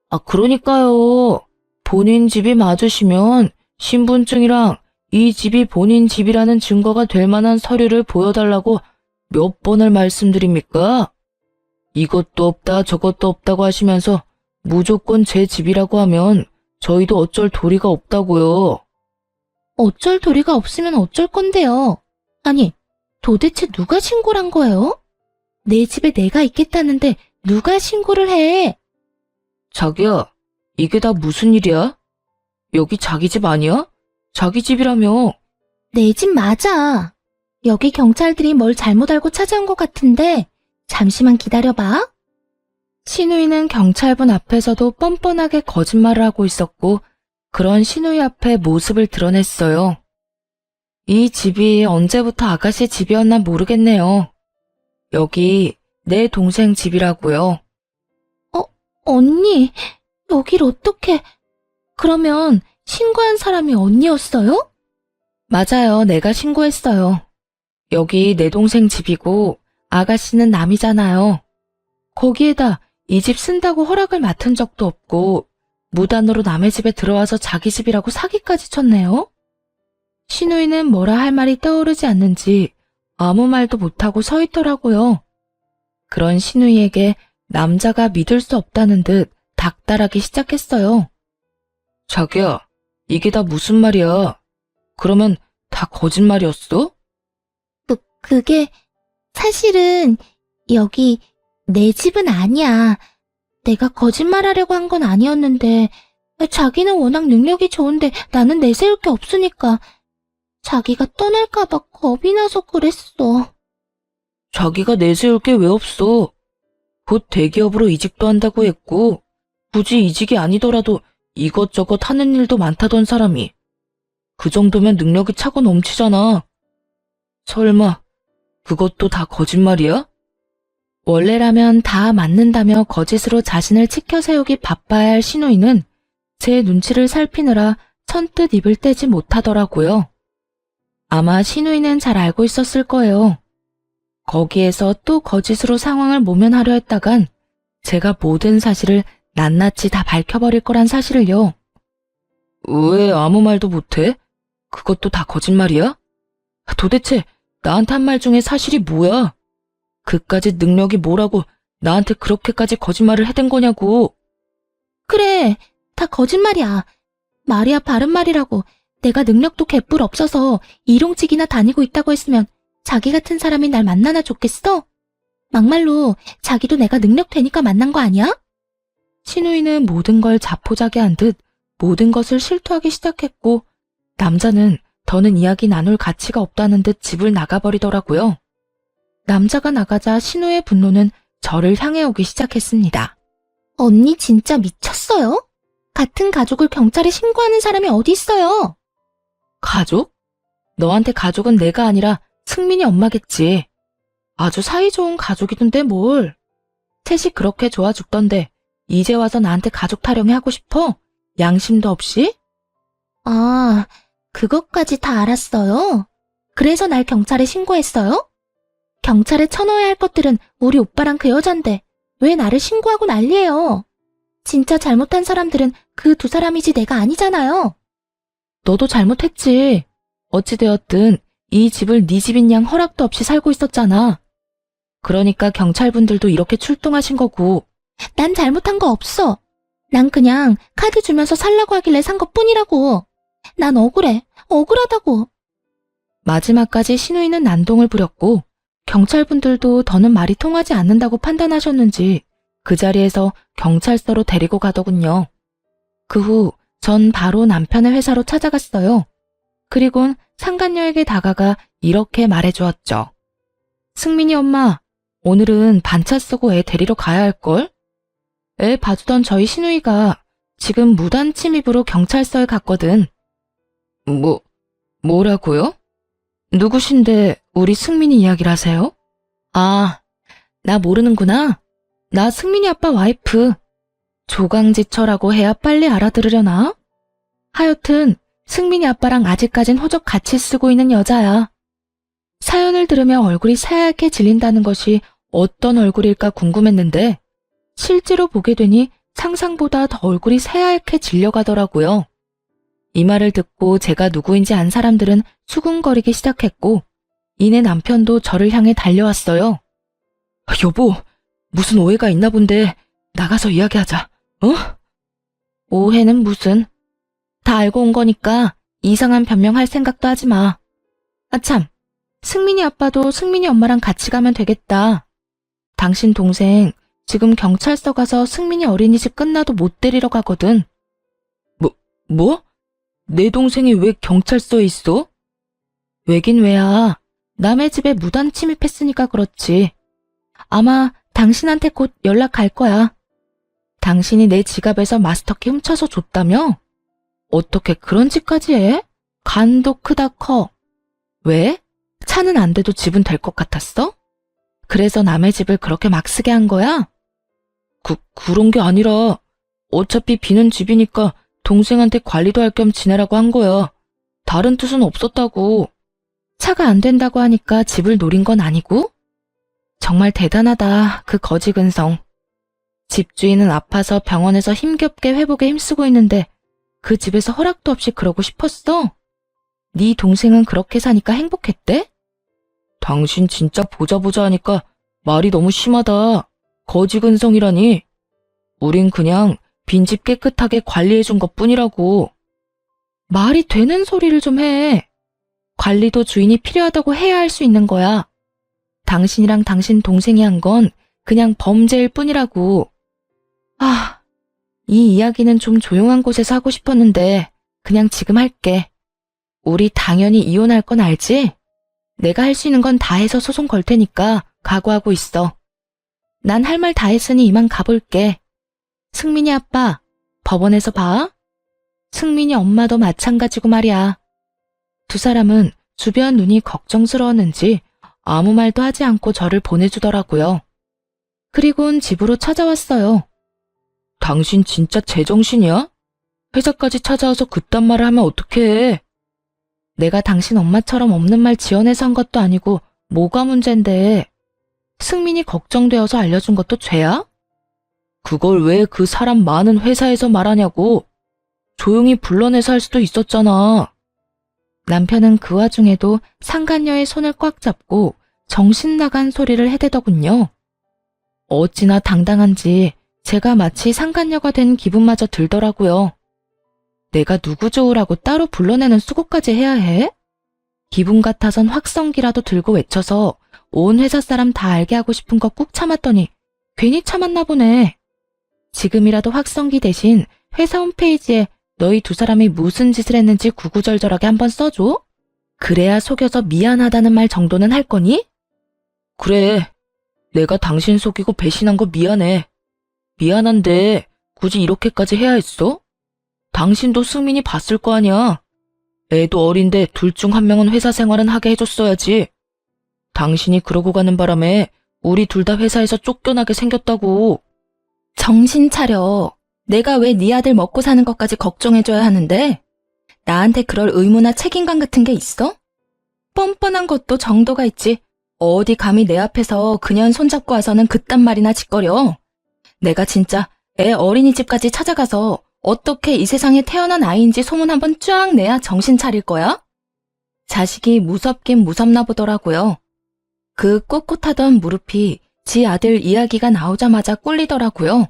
아, 그러니까요. 본인 집이 맞으시면 신분증이랑 이 집이 본인 집이라는 증거가 될 만한 서류를 보여달라고 몇 번을 말씀드립니까? 이것도 없다 저것도 없다고 하시면서 무조건 제 집이라고 하면 저희도 어쩔 도리가 없다고요. 어쩔 도리가 없으면 어쩔 건데요. 아니, 도대체 누가 신고를 한 거예요? 내 집에 내가 있겠다는데 누가 신고를 해? 자기야, 이게 다 무슨 일이야? 여기 자기 집 아니야? 자기 집이라며. 내 집 맞아. 여기 경찰들이 뭘 잘못 알고 찾아온 것 같은데 잠시만 기다려봐. 신우이는 경찰분 앞에서도 뻔뻔하게 거짓말을 하고 있었고 그런 신우이 앞에 모습을 드러냈어요. 이 집이 언제부터 아가씨 집이었나 모르겠네요. 여기 내 동생 집이라고요. 언니, 여길 어떻게... 그러면 신고한 사람이 언니였어요? 맞아요. 내가 신고했어요. 여기 내 동생 집이고 아가씨는 남이잖아요. 거기에다 이 집 쓴다고 허락을 맡은 적도 없고 무단으로 남의 집에 들어와서 자기 집이라고 사기까지 쳤네요. 신우이는 뭐라 할 말이 떠오르지 않는지 아무 말도 못하고 서 있더라고요. 그런 신우이에게 남자가 믿을 수 없다는 듯 닥달하기 시작했어요. 자기야, 이게 다 무슨 말이야? 그러면 다 거짓말이었어? 그게 사실은 여기 내 집은 아니야. 내가 거짓말하려고 한 건 아니었는데 자기는 워낙 능력이 좋은데 나는 내세울 게 없으니까 자기가 떠날까 봐 겁이 나서 그랬어. 자기가 내세울 게 왜 없어? 곧 대기업으로 이직도 한다고 했고 굳이 이직이 아니더라도 이것저것 하는 일도 많다던 사람이 그 정도면 능력이 차고 넘치잖아. 설마 그것도 다 거짓말이야? 원래라면 다 맞는다며 거짓으로 자신을 치켜 세우기 바빠야 할 신우이는 제 눈치를 살피느라 선뜻 입을 떼지 못하더라고요. 아마 신우이는 잘 알고 있었을 거예요. 거기에서 또 거짓으로 상황을 모면하려 했다간 제가 모든 사실을 낱낱이 다 밝혀버릴 거란 사실을요. 왜 아무 말도 못해? 그것도 다 거짓말이야? 도대체 나한테 한 말 중에 사실이 뭐야? 그까짓 능력이 뭐라고 나한테 그렇게까지 거짓말을 해댄 거냐고. 그래, 다 거짓말이야. 말이야 바른 말이라고. 내가 능력도 개뿔 없어서 일용직이나 다니고 있다고 했으면 자기 같은 사람이 날 만나나 좋겠어? 막말로 자기도 내가 능력 되니까 만난 거 아니야? 신우이는 모든 걸 자포자기한 듯 모든 것을 실토하기 시작했고 남자는 더는 이야기 나눌 가치가 없다는 듯 집을 나가버리더라고요. 남자가 나가자 신우의 분노는 저를 향해 오기 시작했습니다. 언니 진짜 미쳤어요? 같은 가족을 경찰에 신고하는 사람이 어디 있어요? 가족? 너한테 가족은 내가 아니라 승민이 엄마겠지. 아주 사이좋은 가족이던데 뭘. 셋이 그렇게 좋아 죽던데 이제 와서 나한테 가족 타령이 하고 싶어? 양심도 없이? 아, 그것까지 다 알았어요? 그래서 날 경찰에 신고했어요? 경찰에 쳐넣어야 할 것들은 우리 오빠랑 그 여잔데 왜 나를 신고하고 난리예요? 진짜 잘못한 사람들은 그 두 사람이지 내가 아니잖아요. 너도 잘못했지. 어찌되었든 이 집을 네 집인 양 허락도 없이 살고 있었잖아. 그러니까 경찰분들도 이렇게 출동하신 거고. 난 잘못한 거 없어. 난 그냥 카드 주면서 살라고 하길래 산 것뿐이라고. 난 억울해. 억울하다고. 마지막까지 신우이는 난동을 부렸고 경찰분들도 더는 말이 통하지 않는다고 판단하셨는지 그 자리에서 경찰서로 데리고 가더군요. 그 후 전 바로 남편의 회사로 찾아갔어요. 그리곤 상간녀에게 다가가 이렇게 말해주었죠. 승민이 엄마, 오늘은 반차 쓰고 애 데리러 가야 할걸? 애 봐주던 저희 시누이가 지금 무단 침입으로 경찰서에 갔거든. 뭐라고요? 누구신데 우리 승민이 이야기를 하세요? 아, 나 모르는구나. 나 승민이 아빠 와이프. 조강지처라고 해야 빨리 알아들으려나? 하여튼 승민이 아빠랑 아직까진 호적 같이 쓰고 있는 여자야. 사연을 들으며 얼굴이 새하얗게 질린다는 것이 어떤 얼굴일까 궁금했는데 실제로 보게 되니 상상보다 더 얼굴이 새하얗게 질려가더라고요. 이 말을 듣고 제가 누구인지 안 사람들은 수군거리기 시작했고 이내 남편도 저를 향해 달려왔어요. 여보, 무슨 오해가 있나 본데 나가서 이야기하자. 오해는 무슨? 다 알고 온 거니까 이상한 변명할 생각도 하지 마. 아참, 승민이 아빠도 승민이 엄마랑 같이 가면 되겠다. 당신 동생 지금 경찰서 가서 승민이 어린이집 끝나도 못 데리러 가거든. 뭐? 내 동생이 왜 경찰서에 있어? 왜긴 왜야. 남의 집에 무단 침입했으니까 그렇지. 아마 당신한테 곧 연락 갈 거야. 당신이 내 지갑에서 마스터키 훔쳐서 줬다며? 어떻게 그런 짓까지 해? 간도 크다 커. 왜? 차는 안 돼도 집은 될 것 같았어? 그래서 남의 집을 그렇게 막 쓰게 한 거야? 그런 게 아니라 어차피 비는 집이니까 동생한테 관리도 할 겸 지내라고 한 거야. 다른 뜻은 없었다고. 차가 안 된다고 하니까 집을 노린 건 아니고? 정말 대단하다, 그 거지 근성. 집주인은 아파서 병원에서 힘겹게 회복에 힘쓰고 있는데 그 집에서 허락도 없이 그러고 싶었어? 네 동생은 그렇게 사니까 행복했대? 당신 진짜 보자 하니까 말이 너무 심하다. 거지 근성이라니. 우린 그냥 빈집 깨끗하게 관리해준 것뿐이라고. 말이 되는 소리를 좀 해. 관리도 주인이 필요하다고 해야 할 수 있는 거야. 당신이랑 당신 동생이 한 건 그냥 범죄일 뿐이라고. 이 이야기는 좀 조용한 곳에서 하고 싶었는데 그냥 지금 할게. 우리 당연히 이혼할 건 알지? 내가 할 수 있는 건 다 해서 소송 걸 테니까 각오하고 있어. 난 할 말 다 했으니 이만 가볼게. 승민이 아빠, 법원에서 봐. 승민이 엄마도 마찬가지고 말이야. 두 사람은 주변 눈이 걱정스러웠는지 아무 말도 하지 않고 저를 보내주더라고요. 그리곤 집으로 찾아왔어요. 당신 진짜 제정신이야? 회사까지 찾아와서 그딴 말을 하면 어떡해. 내가 당신 엄마처럼 없는 말 지어내서 한 것도 아니고 뭐가 문젠데. 승민이 걱정되어서 알려준 것도 죄야? 그걸 왜 그 사람 많은 회사에서 말하냐고. 조용히 불러내서 할 수도 있었잖아. 남편은 그 와중에도 상간녀의 손을 꽉 잡고 정신 나간 소리를 해대더군요. 어찌나 당당한지 제가 마치 상간녀가 된 기분마저 들더라고요. 내가 누구 좋으라고 따로 불러내는 수고까지 해야 해? 기분 같아선 확성기라도 들고 외쳐서 온 회사 사람 다 알게 하고 싶은 거 꾹 참았더니 괜히 참았나 보네. 지금이라도 확성기 대신 회사 홈페이지에 너희 두 사람이 무슨 짓을 했는지 구구절절하게 한번 써줘? 그래야 속여서 미안하다는 말 정도는 할 거니? 그래, 내가 당신 속이고 배신한 거 미안해. 미안한데 굳이 이렇게까지 해야 했어? 당신도 승민이 봤을 거 아니야. 애도 어린데 둘 중 한 명은 회사 생활은 하게 해줬어야지. 당신이 그러고 가는 바람에 우리 둘 다 회사에서 쫓겨나게 생겼다고. 정신 차려. 내가 왜 네 아들 먹고 사는 것까지 걱정해줘야 하는데? 나한테 그럴 의무나 책임감 같은 게 있어? 뻔뻔한 것도 정도가 있지. 어디 감히 내 앞에서 그년 손잡고 와서는 그딴 말이나 짓거려. 내가 진짜 애 어린이집까지 찾아가서 어떻게 이 세상에 태어난 아이인지 소문 한번 쫙 내야 정신 차릴 거야? 자식이 무섭긴 무섭나 보더라고요. 그 꼿꼿하던 무릎이 지 아들 이야기가 나오자마자 꿀리더라고요.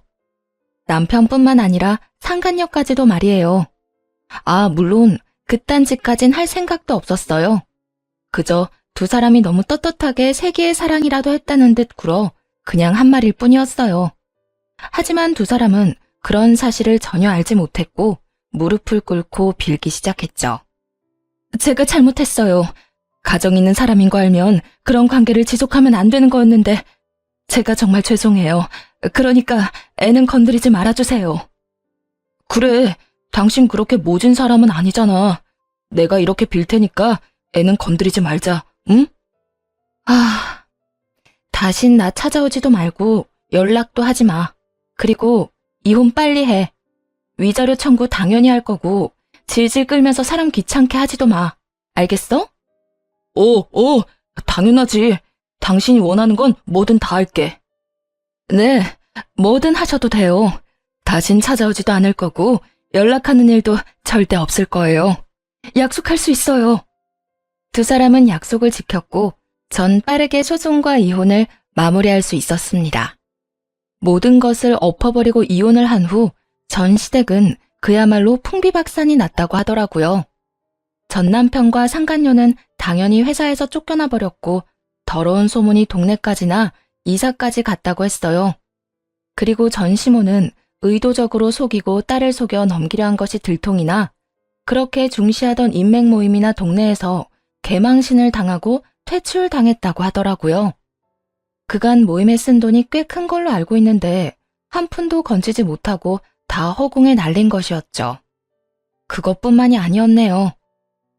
남편뿐만 아니라 상간녀까지도 말이에요. 물론 그딴 짓까진 할 생각도 없었어요. 그저 두 사람이 너무 떳떳하게 세기의 사랑이라도 했다는 듯 굴어 그냥 한 말일 뿐이었어요. 하지만 두 사람은 그런 사실을 전혀 알지 못했고 무릎을 꿇고 빌기 시작했죠. 제가 잘못했어요. 가정 있는 사람인 거 알면 그런 관계를 지속하면 안 되는 거였는데 제가 정말 죄송해요. 그러니까 애는 건드리지 말아주세요. 그래, 당신 그렇게 모진 사람은 아니잖아. 내가 이렇게 빌 테니까 애는 건드리지 말자, 응? 다신 나 찾아오지도 말고 연락도 하지 마. 그리고 이혼 빨리 해. 위자료 청구 당연히 할 거고 질질 끌면서 사람 귀찮게 하지도 마. 알겠어? 당연하지. 당신이 원하는 건 뭐든 다 할게. 네, 뭐든 하셔도 돼요. 다신 찾아오지도 않을 거고 연락하는 일도 절대 없을 거예요. 약속할 수 있어요. 두 사람은 약속을 지켰고 전 빠르게 소송과 이혼을 마무리할 수 있었습니다. 모든 것을 엎어버리고 이혼을 한 후 전 시댁은 그야말로 풍비박산이 났다고 하더라고요. 전 남편과 상간녀는 당연히 회사에서 쫓겨나 버렸고 더러운 소문이 동네까지나 이사까지 갔다고 했어요. 그리고 전 시모는 의도적으로 속이고 딸을 속여 넘기려 한 것이 들통이나 그렇게 중시하던 인맥 모임이나 동네에서 개망신을 당하고 퇴출당했다고 하더라고요. 그간 모임에 쓴 돈이 꽤 큰 걸로 알고 있는데 한 푼도 건지지 못하고 다 허공에 날린 것이었죠. 그것뿐만이 아니었네요.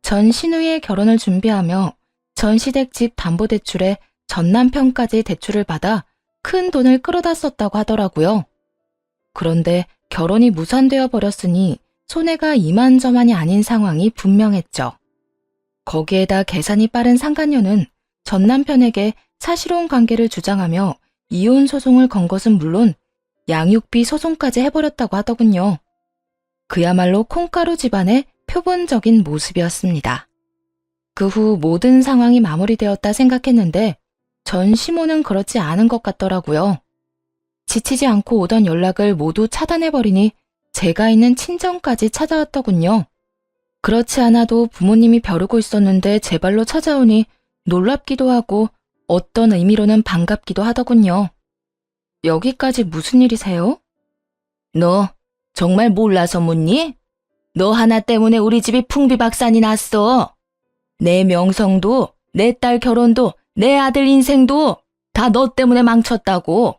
전 신우이의 결혼을 준비하며 전 시댁 집 담보대출에 전 남편까지 대출을 받아 큰 돈을 끌어다 썼다고 하더라고요. 그런데 결혼이 무산되어 버렸으니 손해가 이만저만이 아닌 상황이 분명했죠. 거기에다 계산이 빠른 상간녀는 전 남편에게 사실혼 관계를 주장하며 이혼 소송을 건 것은 물론 양육비 소송까지 해버렸다고 하더군요. 그야말로 콩가루 집안의 표본적인 모습이었습니다. 그 후 모든 상황이 마무리되었다 생각했는데 전 시모는 그렇지 않은 것 같더라고요. 지치지 않고 오던 연락을 모두 차단해버리니 제가 있는 친정까지 찾아왔더군요. 그렇지 않아도 부모님이 벼르고 있었는데 제 발로 찾아오니 놀랍기도 하고 어떤 의미로는 반갑기도 하더군요. 여기까지 무슨 일이세요? 너 정말 몰라서 묻니? 너 하나 때문에 우리 집이 풍비박산이 났어. 내 명성도, 내 딸 결혼도, 내 아들 인생도 다 너 때문에 망쳤다고.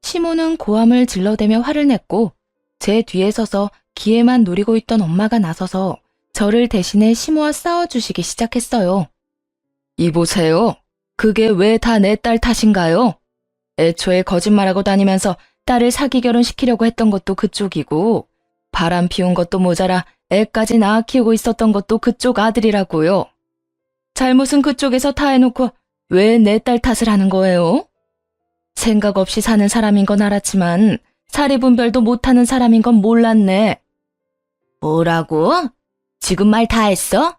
시모는 고함을 질러대며 화를 냈고 제 뒤에 서서 기회만 노리고 있던 엄마가 나서서 저를 대신해 시모와 싸워주시기 시작했어요. 이보세요. 그게 왜 다 내 딸 탓인가요? 애초에 거짓말하고 다니면서 딸을 사기 결혼시키려고 했던 것도 그쪽이고 바람 피운 것도 모자라 애까지 낳아 키우고 있었던 것도 그쪽 아들이라고요. 잘못은 그쪽에서 다 해놓고 왜 내 딸 탓을 하는 거예요? 생각 없이 사는 사람인 건 알았지만 사리분별도 못하는 사람인 건 몰랐네. 뭐라고? 지금 말 다 했어?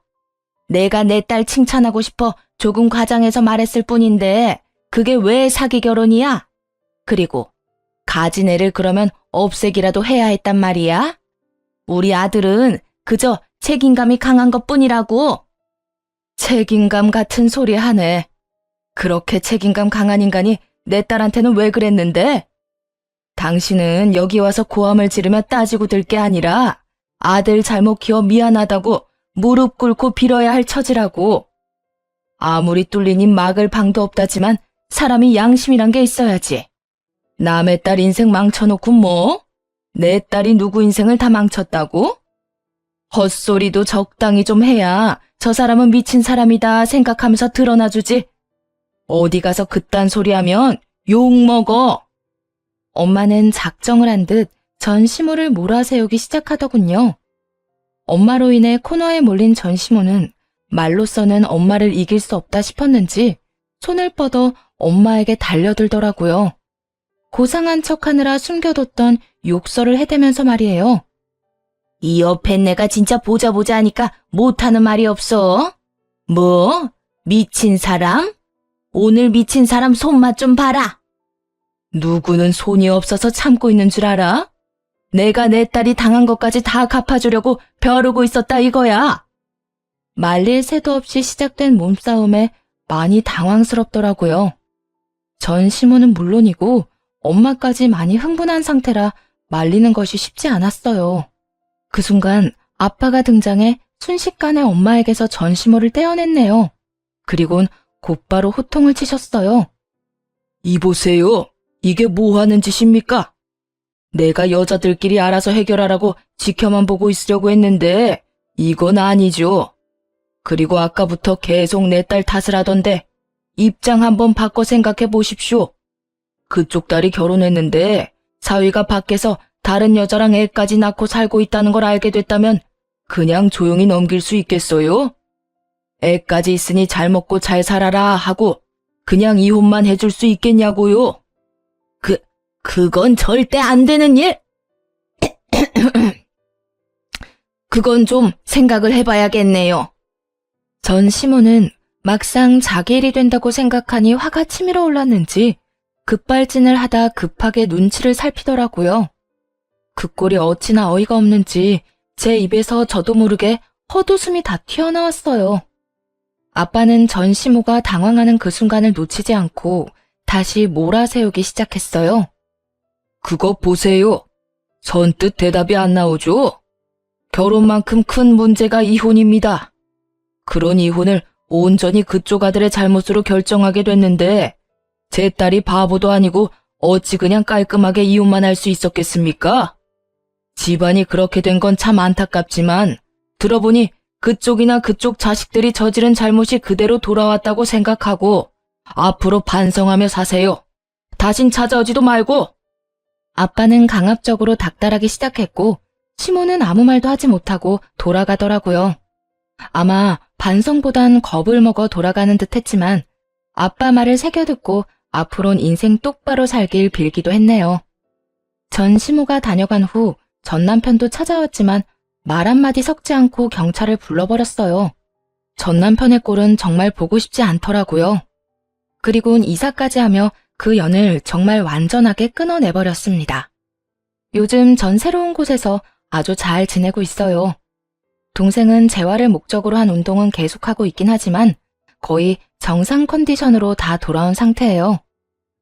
내가 내 딸 칭찬하고 싶어 조금 과장해서 말했을 뿐인데 그게 왜 사기 결혼이야? 그리고 가진 애를 그러면 없애기라도 해야 했단 말이야? 우리 아들은 그저 책임감이 강한 것뿐이라고. 책임감 같은 소리 하네. 그렇게 책임감 강한 인간이 내 딸한테는 왜 그랬는데? 당신은 여기 와서 고함을 지르며 따지고 들 게 아니라 아들 잘못 키워 미안하다고 무릎 꿇고 빌어야 할 처지라고. 아무리 뚫린 입 막을 방도 없다지만 사람이 양심이란 게 있어야지. 남의 딸 인생 망쳐놓고 뭐? 내 딸이 누구 인생을 다 망쳤다고? 헛소리도 적당히 좀 해야 저 사람은 미친 사람이다 생각하면서 드러나주지. 어디 가서 그딴 소리 하면 욕먹어. 엄마는 작정을 한 듯 전 시모를 몰아세우기 시작하더군요. 엄마로 인해 코너에 몰린 전 시모는 말로서는 엄마를 이길 수 없다 싶었는지 손을 뻗어 엄마에게 달려들더라고요. 고상한 척하느라 숨겨뒀던 욕설을 해대면서 말이에요. 이 옆에 내가 진짜 보자 하니까 못하는 말이 없어. 뭐? 미친 사람? 오늘 미친 사람 손맛 좀 봐라. 누구는 손이 없어서 참고 있는 줄 알아? 내가 내 딸이 당한 것까지 다 갚아주려고 벼르고 있었다 이거야. 말릴 새도 없이 시작된 몸싸움에 많이 당황스럽더라고요. 전 시모는 물론이고 엄마까지 많이 흥분한 상태라 말리는 것이 쉽지 않았어요. 그 순간 아빠가 등장해 순식간에 엄마에게서 전 시모를 떼어냈네요. 그리곤 곧바로 호통을 치셨어요. 이보세요. 이게 뭐 하는 짓입니까? 내가 여자들끼리 알아서 해결하라고 지켜만 보고 있으려고 했는데 이건 아니죠. 그리고 아까부터 계속 내 딸 탓을 하던데 입장 한번 바꿔 생각해 보십시오. 그쪽 딸이 결혼했는데 사위가 밖에서 다른 여자랑 애까지 낳고 살고 있다는 걸 알게 됐다면 그냥 조용히 넘길 수 있겠어요? 애까지 있으니 잘 먹고 잘 살아라 하고 그냥 이혼만 해줄 수 있겠냐고요? 그건 절대 안 되는 일! 그건 좀 생각을 해봐야겠네요. 전 시모는 막상 자기 일이 된다고 생각하니 화가 치밀어 올랐는지 급발진을 하다 급하게 눈치를 살피더라고요. 그 꼴이 어찌나 어이가 없는지 제 입에서 저도 모르게 헛웃음이 다 튀어나왔어요. 아빠는 전 시모가 당황하는 그 순간을 놓치지 않고 다시 몰아세우기 시작했어요. 그거 보세요. 선뜻 대답이 안 나오죠? 결혼만큼 큰 문제가 이혼입니다. 그런 이혼을 온전히 그쪽 아들의 잘못으로 결정하게 됐는데 제 딸이 바보도 아니고 어찌 그냥 깔끔하게 이혼만 할 수 있었겠습니까? 집안이 그렇게 된 건 참 안타깝지만 들어보니 그쪽이나 그쪽 자식들이 저지른 잘못이 그대로 돌아왔다고 생각하고 앞으로 반성하며 사세요. 다신 찾아오지도 말고. 아빠는 강압적으로 닥달하기 시작했고 시모는 아무 말도 하지 못하고 돌아가더라고요. 아마 반성보단 겁을 먹어 돌아가는 듯 했지만 아빠 말을 새겨듣고 앞으론 인생 똑바로 살길 빌기도 했네요. 전 시모가 다녀간 후 전 남편도 찾아왔지만 말 한마디 섞지 않고 경찰을 불러버렸어요. 전 남편의 꼴은 정말 보고 싶지 않더라고요. 그리곤 이사까지 하며 그 연을 정말 완전하게 끊어내버렸습니다. 요즘 전 새로운 곳에서 아주 잘 지내고 있어요. 동생은 재활을 목적으로 한 운동은 계속하고 있긴 하지만 거의 정상 컨디션으로 다 돌아온 상태예요.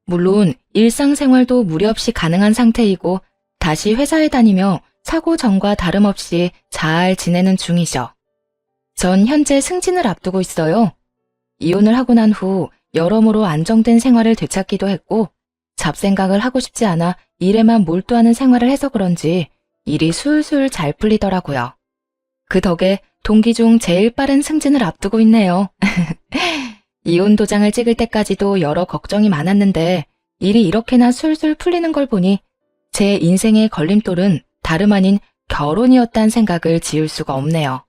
물론 일상생활도 무리 없이 가능한 상태이고 다시 회사에 다니며 사고 전과 다름없이 잘 지내는 중이죠. 전 현재 승진을 앞두고 있어요. 이혼을 하고 난 후 여러모로 안정된 생활을 되찾기도 했고 잡생각을 하고 싶지 않아 일에만 몰두하는 생활을 해서 그런지 일이 술술 잘 풀리더라고요. 그 덕에 동기 중 제일 빠른 승진을 앞두고 있네요. 이혼 도장을 찍을 때까지도 여러 걱정이 많았는데 일이 이렇게나 술술 풀리는 걸 보니 제 인생의 걸림돌은 다름 아닌 결혼이었다는 생각을 지울 수가 없네요.